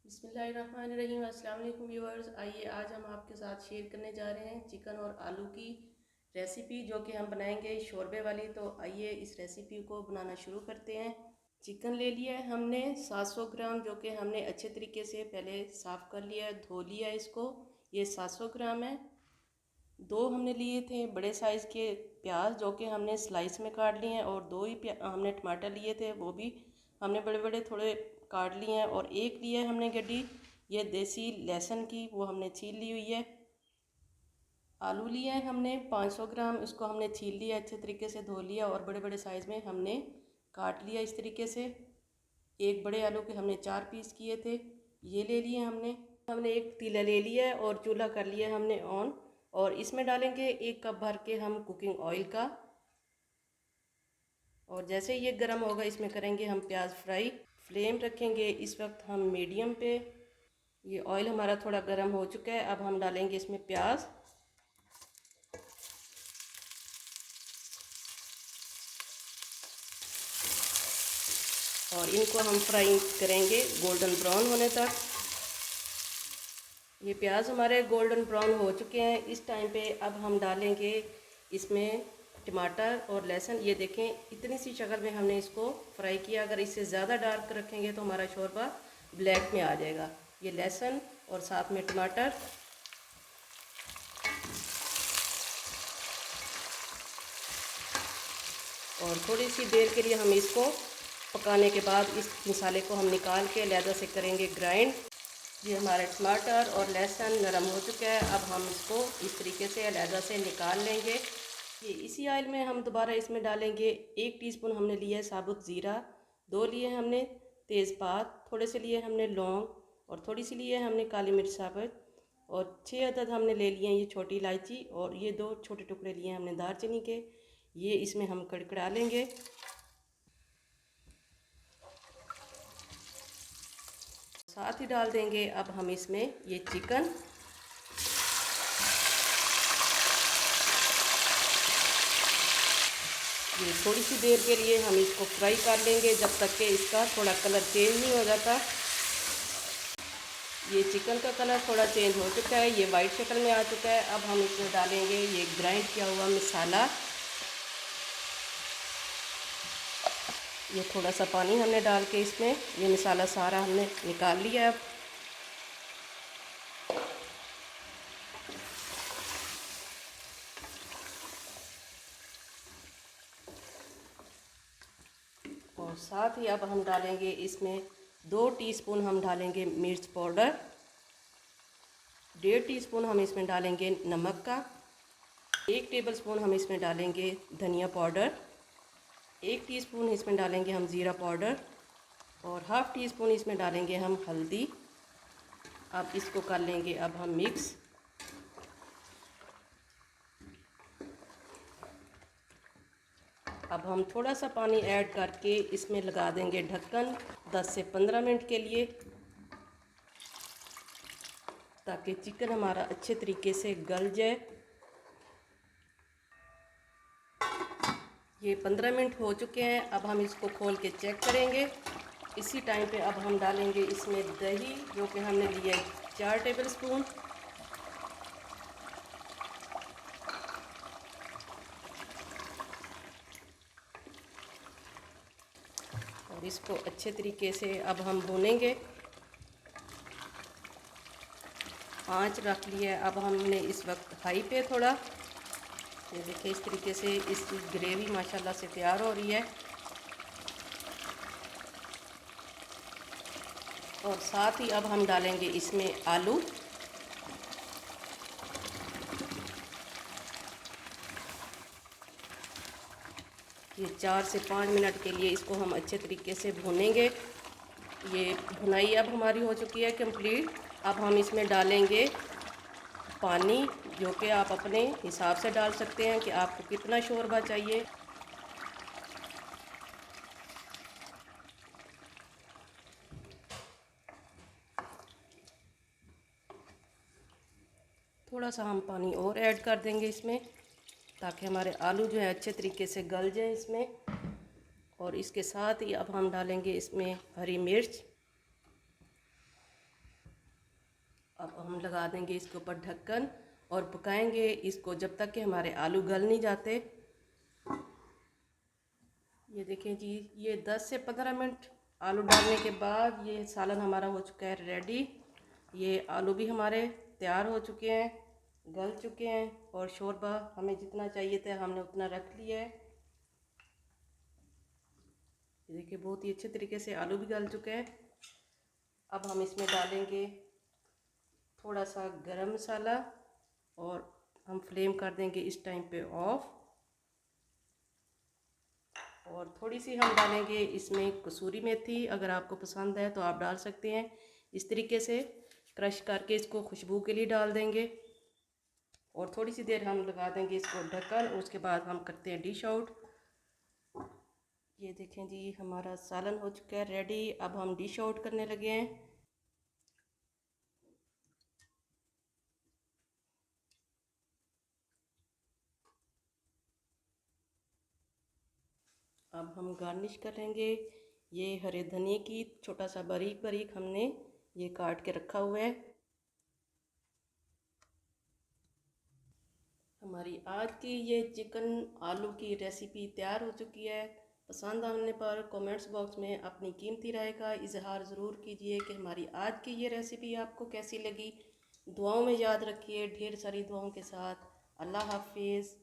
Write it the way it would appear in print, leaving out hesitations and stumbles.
बिस्मिल्लाहिर्रहमानिर्रहीम। अस्सलाम वालेकुम व्यूअर्स। आइए आज हम आपके साथ शेयर करने जा रहे हैं चिकन और आलू की रेसिपी, जो कि हम बनाएंगे शोरबे वाली। तो आइए इस रेसिपी को बनाना शुरू करते हैं। चिकन ले लिया है हमने 700 ग्राम, जो कि हमने अच्छे तरीके से पहले साफ़ कर लिया है, धो लिया है इसको। ये 700 ग्राम है। दो हमने लिए थे बड़े साइज़ के प्याज, जो कि हमने स्लाइस में काट लिए हैं, और दो ही हमने टमाटर लिए थे, वो भी हमने बड़े बड़े थोड़े काट लिए हैं। और एक लिया है हमने गड्डी ये देसी लहसुन की, वो हमने छील ली हुई है। आलू लिया है हमने 500 ग्राम, उसको हमने छील लिया, अच्छे तरीके से धो लिया और बड़े बड़े साइज़ में हमने काट लिया इस तरीके से। एक बड़े आलू के हमने 4 पीस किए थे, ये ले लिए हमने। हमने एक पतीला ले लिया है और चूल्हा कर लिया हमने ऑन, और इसमें डालेंगे 1 कप भर के हम कुकिंग ऑयल का। और जैसे ये गर्म होगा इसमें करेंगे हम प्याज फ्राई। फ्लेम रखेंगे इस वक्त हम मीडियम पे। ये ऑयल हमारा थोड़ा गर्म हो चुका है, अब हम डालेंगे इसमें प्याज। और इनको हम फ्राई करेंगे गोल्डन ब्राउन होने तक। ये प्याज हमारे गोल्डन ब्राउन हो चुके हैं। इस टाइम पे अब हम डालेंगे इसमें टमाटर और लहसुन। ये देखें इतनी सी शक्ल में हमने इसको फ्राई किया। अगर इससे ज़्यादा डार्क रखेंगे तो हमारा शोरबा ब्लैक में आ जाएगा। ये लहसुन और साथ में टमाटर। और थोड़ी सी देर के लिए हम इसको पकाने के बाद इस मसाले को हम निकाल के अलहदा से करेंगे ग्राइंड। ये हमारे टमाटर और लहसुन नरम हो चुका है, अब हम इसको इस तरीके से अलहदा से निकाल लेंगे। ये इसी ऑयल में हम दोबारा इसमें डालेंगे 1 टीस्पून हमने लिया है साबुत ज़ीरा, 2 लिए हमने तेज़पात, थोड़े से लिए हमने लौंग, और थोड़ी सी लिए हमने काली मिर्च साबुत, और 6 अदद हमने ले लिए हैं ये छोटी इलायची, और ये 2 छोटे टुकड़े लिए हमने दालचीनी के। ये इसमें हम कड़कड़ा लेंगे। साथ ही डाल देंगे अब हम इसमें ये चिकन। ये थोड़ी सी देर के लिए हम इसको फ्राई कर लेंगे, जब तक कि इसका थोड़ा कलर चेंज नहीं हो जाता। ये चिकन का कलर थोड़ा चेंज हो चुका है, ये वाइट शक्ल में आ चुका है। अब हम इसमें डालेंगे ये ग्राइंड किया हुआ मसाला। ये थोड़ा सा पानी हमने डाल के इसमें ये मसाला सारा हमने निकाल लिया है। अब और साथ ही अब हम डालेंगे इसमें 2 टीस्पून हम डालेंगे मिर्च पाउडर, 1.5 टीस्पून हम इसमें डालेंगे नमक का, 1 टेबलस्पून हम इसमें डालेंगे धनिया पाउडर, 1 टीस्पून इसमें डालेंगे हम ज़ीरा पाउडर, और हाफ़ टी स्पून इसमें डालेंगे हम हल्दी। अब इसको कर लेंगे अब हम मिक्स। अब हम थोड़ा सा पानी ऐड करके इसमें लगा देंगे ढक्कन 10 से 15 मिनट के लिए, ताकि चिकन हमारा अच्छे तरीके से गल जाए। ये 15 मिनट हो चुके हैं, अब हम इसको खोल के चेक करेंगे। इसी टाइम पे अब हम डालेंगे इसमें दही, जो कि हमने लिया है 4 टेबलस्पून। और इसको अच्छे तरीके से अब हम भूनेंगे। आंच रख लिया है अब हमने इस वक्त हाई पे थोड़ा। ये देखिए इस तरीके से इसकी ग्रेवी माशाल्लाह से तैयार हो रही है। और साथ ही अब हम डालेंगे इसमें आलू। ये 4 से 5 मिनट के लिए इसको हम अच्छे तरीके से भूनेंगे। ये भुनाई अब हमारी हो चुकी है कंप्लीट। अब हम इसमें डालेंगे पानी, जो कि आप अपने हिसाब से डाल सकते हैं कि आपको कितना शोरबा चाहिए। थोड़ा सा हम पानी और ऐड कर देंगे इसमें, ताकि हमारे आलू जो है अच्छे तरीके से गल जाए इसमें। और इसके साथ ही अब हम डालेंगे इसमें हरी मिर्च। अब हम लगा देंगे इसके ऊपर ढक्कन और पकाएंगे इसको जब तक कि हमारे आलू गल नहीं जाते। ये देखें जी, ये 10 से 15 मिनट आलू डालने के बाद ये सालन हमारा हो चुका है रेडी। ये आलू भी हमारे तैयार हो चुके हैं, गल चुके हैं और शोरबा हमें जितना चाहिए था हमने उतना रख लिया है। ये देखिए बहुत ही अच्छे तरीके से आलू भी गल चुके हैं। अब हम इसमें डालेंगे थोड़ा सा गरम मसाला और हम फ्लेम कर देंगे इस टाइम पे ऑफ। और थोड़ी सी हम डालेंगे इसमें कसूरी मेथी, अगर आपको पसंद है तो आप डाल सकते हैं। इस तरीके से क्रश करके इसको खुशबू के लिए डाल देंगे और थोड़ी सी देर हम लगा देंगे इसको ढक्कन। उसके बाद हम करते हैं डिश आउट। ये देखें जी, हमारा सालन हो चुका है रेडी। अब हम डिश आउट करने लगे हैं। अब हम गार्निश करेंगे ये हरे धनिए की, छोटा सा बारीक बारीक हमने ये काट के रखा हुआ है। हमारी आज की ये चिकन आलू की रेसिपी तैयार हो चुकी है। पसंद आने पर कमेंट्स बॉक्स में अपनी कीमती राय का इजहार ज़रूर कीजिए कि हमारी आज की ये रेसिपी आपको कैसी लगी। दुआओं में याद रखिए, ढेर सारी दुआओं के साथ। अल्लाह हाफिज़।